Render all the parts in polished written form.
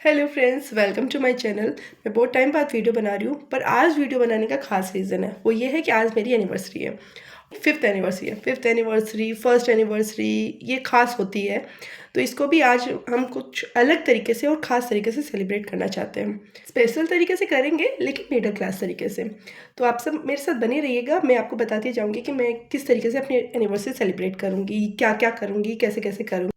Hello friends, welcome to my channel. मैं बहुत time बाद वीडियो बना रही हूँ, पर आज वीडियो बनाने का खास रीज़न है। वो ये है कि आज मेरी एनिवर्सरी है। फिफ्थ एनिवर्सरी, फर्स्ट एनिवर्सरी ये खास होती है। तो इसको भी आज हम कुछ अलग तरीके से और ख़ास तरीके से सेलिब्रेट करना चाहते हैं। स्पेशल तरीके से करेंगे, लेकिन मिडिल क्लास तरीके से। तो आप सब मेरे साथ बने रहिएगा। मैं आपको बताती जाऊँगी कि मैं किस तरीके से अपनी एनिवर्सरी सेलिब्रेट करूँगी, क्या क्या करूँगी, कैसे कैसे करूँगी।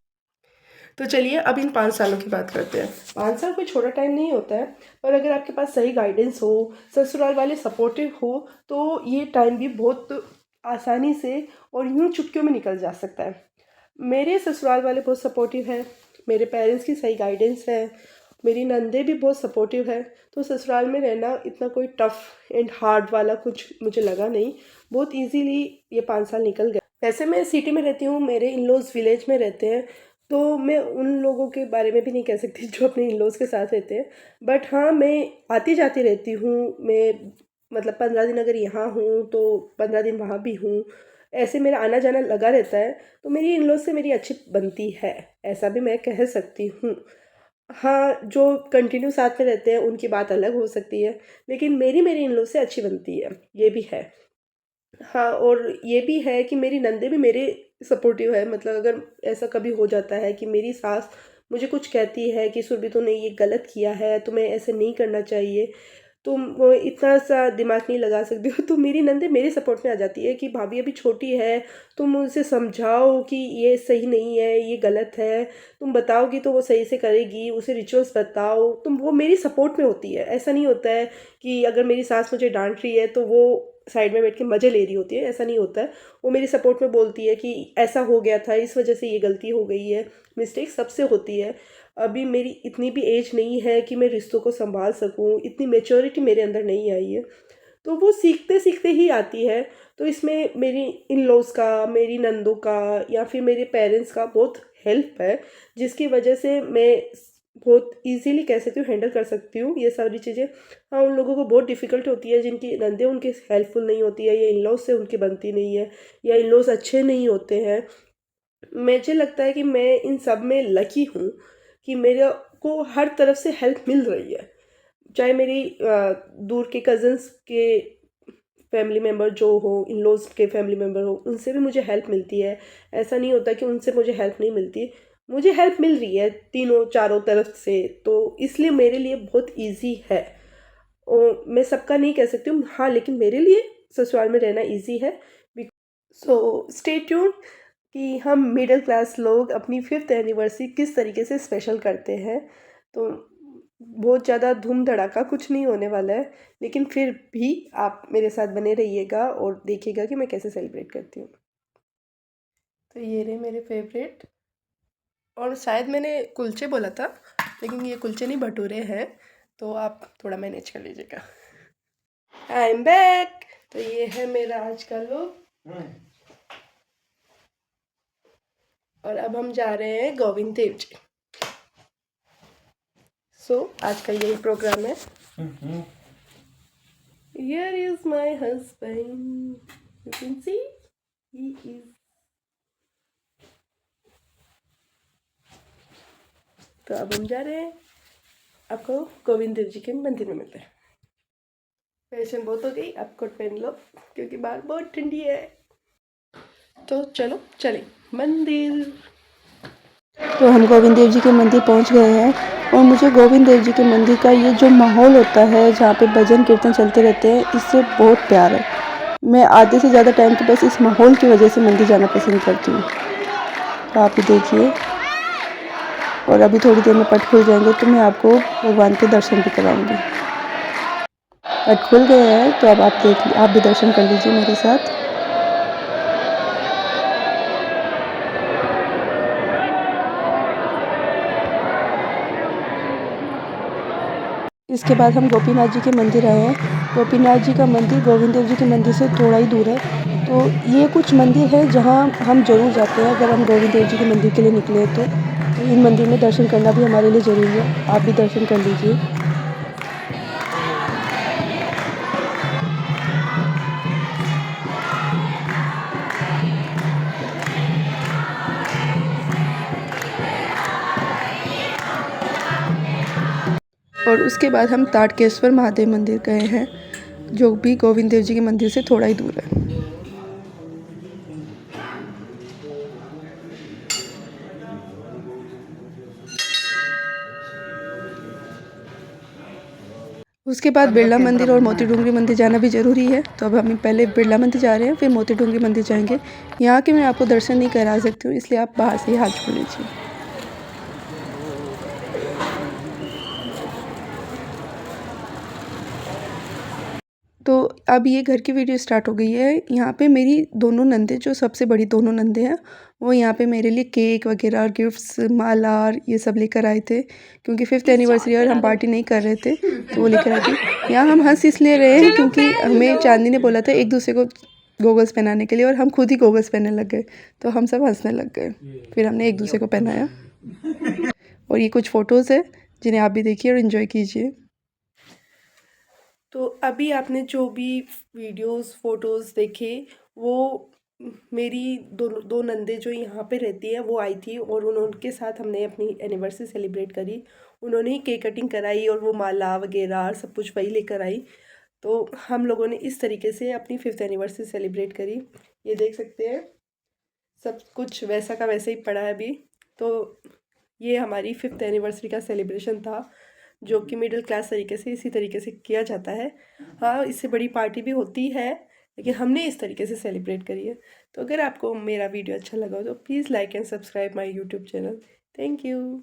तो चलिए अब इन 5 सालों की बात करते हैं। 5 साल कोई छोटा टाइम नहीं होता है, पर अगर आपके पास सही गाइडेंस हो, ससुराल वाले सपोर्टिव हो, तो ये टाइम भी बहुत आसानी से और यूँ चुटकियों में निकल जा सकता है। मेरे ससुराल वाले बहुत सपोर्टिव हैं, मेरे पेरेंट्स की सही गाइडेंस है, मेरी नंदे भी बहुत सपोर्टिव है। तो ससुराल में रहना इतना कोई टफ़ एंड हार्ड वाला कुछ मुझे लगा नहीं। बहुत ईज़िली ये 5 साल निकल गए। वैसे मैं सिटी में रहती हूँ, मेरे इन-लॉज़ विलेज में रहते हैं, तो मैं उन लोगों के बारे में भी नहीं कह सकती जो अपने इन-लॉज़ के साथ रहते हैं। बट हाँ, मैं आती-जाती रहती हूँ। मैं मतलब 15 दिन अगर यहाँ हूँ, तो 15 दिन वहाँ भी हूँ। ऐसे मेरा आना-जाना लगा रहता है, तो मेरी इन-लॉज़ से मेरी अच्छी बनती है, ऐसा भी मैं कह सकती हूँ। हाँ, जो कंटिन्यू साथ में रहते हैं, उनकी बात अलग हो सकती है, लेकिन मेरी इन-लॉज़ से अच्छी बनती है, ये भी है। हाँ, और ये भी है कि मेरी नंदे भी मेरे सपोर्टिव है। मतलब अगर ऐसा कभी हो जाता है कि मेरी सास मुझे कुछ कहती है कि सुरभि तूने ये गलत किया है, तुम्हें ऐसे नहीं करना चाहिए, तुम वो इतना सा दिमाग नहीं लगा सकती हो, तो मेरी नंदे मेरे सपोर्ट में आ जाती है कि भाभी अभी छोटी है, तुम उसे समझाओ कि ये सही नहीं है, ये गलत है, तुम बताओगी तो वो सही से करेगी, उसे रिचुअल्स बताओ। तुम वो मेरी सपोर्ट में होती है। ऐसा नहीं होता है कि अगर मेरी सास मुझे डांट रही है तो वो साइड में बैठ के मज़े ले रही होती है, ऐसा नहीं होता है। वो मेरी सपोर्ट में बोलती है कि ऐसा हो गया था, इस वजह से ये गलती हो गई है। मिस्टेक सबसे होती है। अभी मेरी इतनी भी एज नहीं है कि मैं रिश्तों को संभाल सकूं, इतनी मैच्योरिटी मेरे अंदर नहीं आई है। तो वो सीखते सीखते ही आती है। तो इसमें मेरी इन लॉज़ का, मेरी नंदों का या फिर मेरे पेरेंट्स का बहुत हेल्प है, जिसकी वजह से मैं बहुत इजीली कह सकती हूँ हैंडल कर सकती हूँ ये सारी चीज़ें। हाँ, उन लोगों को बहुत डिफ़िकल्ट होती है जिनकी नंदे उनकी हेल्पफुल नहीं होती है, या इन लॉज़ से उनकी बनती नहीं है, या इन लॉज़ अच्छे नहीं होते हैं। मुझे लगता है कि मैं इन सब में लकी हूँ कि मेरे को हर तरफ से हेल्प मिल रही है। चाहे मेरी दूर के कज़न्स के फैमिली मेम्बर जो हो, इन-लॉज़ के फैमिली मेम्बर हो, उनसे भी मुझे हेल्प मिलती है। ऐसा नहीं होता कि उनसे मुझे हेल्प नहीं मिलती। मुझे हेल्प मिल रही है तीनों चारों तरफ से, तो इसलिए मेरे लिए बहुत ईज़ी है। मैं सबका नहीं कह सकती हूँ, हाँ, लेकिन मेरे लिए ससुराल में रहना ईज़ी है। सो स्टे ट्यून्ड कि हम मिडिल क्लास लोग अपनी 5th एनिवर्सरी किस तरीके से स्पेशल करते हैं। तो बहुत ज़्यादा धूम धड़ाका कुछ नहीं होने वाला है, लेकिन फिर भी आप मेरे साथ बने रहिएगा और देखिएगा कि मैं कैसे सेलिब्रेट करती हूँ। तो ये रहे मेरे फेवरेट, और शायद मैंने कुलचे बोला था, लेकिन ये कुलचे नहीं भटूरे हैं, तो आप थोड़ा मैनेज कर लीजिएगा। I am back. तो ये है मेरा आज का लुक, और अब हम जा रहे हैं गोविंद देव जी। आज का यही प्रोग्राम है। Here is my husband. You can see he is. तो अब हम जा रहे हैं, आपको गोविंद देव जी के मंदिर में मिलते हैं। फैशन बहुत हो गई, आप कोट पहन लो क्योंकि बाहर बहुत ठंडी है। तो चलो चलें मंदिर। तो हम गोविंद देव जी के मंदिर पहुंच गए हैं, और मुझे गोविंद देव जी के मंदिर का ये जो माहौल होता है जहाँ पे भजन कीर्तन चलते रहते हैं, इससे बहुत प्यार है। मैं आधे से ज़्यादा टाइम तो बस इस माहौल की वजह से मंदिर जाना पसंद करती हूँ। तो आप भी देखिए, और अभी थोड़ी देर में पट खुल जाएंगे तो मैं आपको भगवान के दर्शन भी कराऊंगी। पट खुल गए हैं, तो अब आप भी दर्शन कर लीजिए मेरे साथ। इसके बाद हम गोपीनाथ जी के मंदिर आए हैं। गोपीनाथ जी का मंदिर गोविंद देव जी के मंदिर से थोड़ा ही दूर है। तो ये कुछ मंदिर है जहाँ हम ज़रूर जाते हैं अगर हम गोविंद देव जी के मंदिर के लिए निकले तो इन मंदिर में दर्शन करना भी हमारे लिए ज़रूरी है। आप भी दर्शन कर लीजिए। और उसके बाद हम ताड़केश्वर महादेव मंदिर गए हैं, जो भी गोविंद देव जी के मंदिर से थोड़ा ही दूर है। उसके बाद बिरला मंदिर और मोती डूंगरी मंदिर जाना भी ज़रूरी है, तो अब हम पहले बिरला मंदिर जा रहे हैं, फिर मोती डूंगरी मंदिर जाएंगे। यहाँ के मैं आपको दर्शन नहीं करा सकती हूँ, इसलिए आप बाहर से ही हाथ जोड़ लीजिए। तो अब ये घर की वीडियो स्टार्ट हो गई है। यहाँ पे मेरी दोनों नंदे, जो सबसे बड़ी दोनों नंदे हैं, वो यहाँ पे मेरे लिए केक वगैरह और गिफ्ट्स, माला और ये सब लेकर आए थे, क्योंकि 5th एनिवर्सरी और हम पार्टी नहीं कर रहे थे, तो वो लेकर आए थे। यहाँ हम हंस इसलिए रहे हैं क्योंकि हमें चांदनी ने बोला था एक दूसरे को गोगल्स पहनाने के लिए, और हम खुद ही गोगल्स पहनने लग गए, तो हम सब हंसने लग गए। फिर हमने एक दूसरे को पहनाया। और ये कुछ फ़ोटोज़ है जिन्हें आप भी देखिए और इन्जॉय कीजिए। तो अभी आपने जो भी वीडियोस फोटोज़ देखे, वो मेरी दो नंदे जो यहाँ पे रहती है वो आई थी, और उनके साथ हमने अपनी एनिवर्सरी सेलिब्रेट करी। उन्होंने ही केक कटिंग कराई और वो माला वगैरह सब कुछ वही लेकर आई। तो हम लोगों ने इस तरीके से अपनी 5th एनिवर्सरी सेलिब्रेट करी। ये देख सकते हैं, सब कुछ वैसा का वैसे ही पड़ा है अभी। तो ये हमारी 5th एनिवर्सरी का सेलिब्रेशन था, जो कि मिडिल क्लास तरीके से इसी तरीके से किया जाता है। हाँ, इससे बड़ी पार्टी भी होती है, लेकिन हमने इस तरीके से सेलिब्रेट करी है। तो अगर आपको मेरा वीडियो अच्छा लगा हो तो please like and subscribe my YouTube channel. Thank you.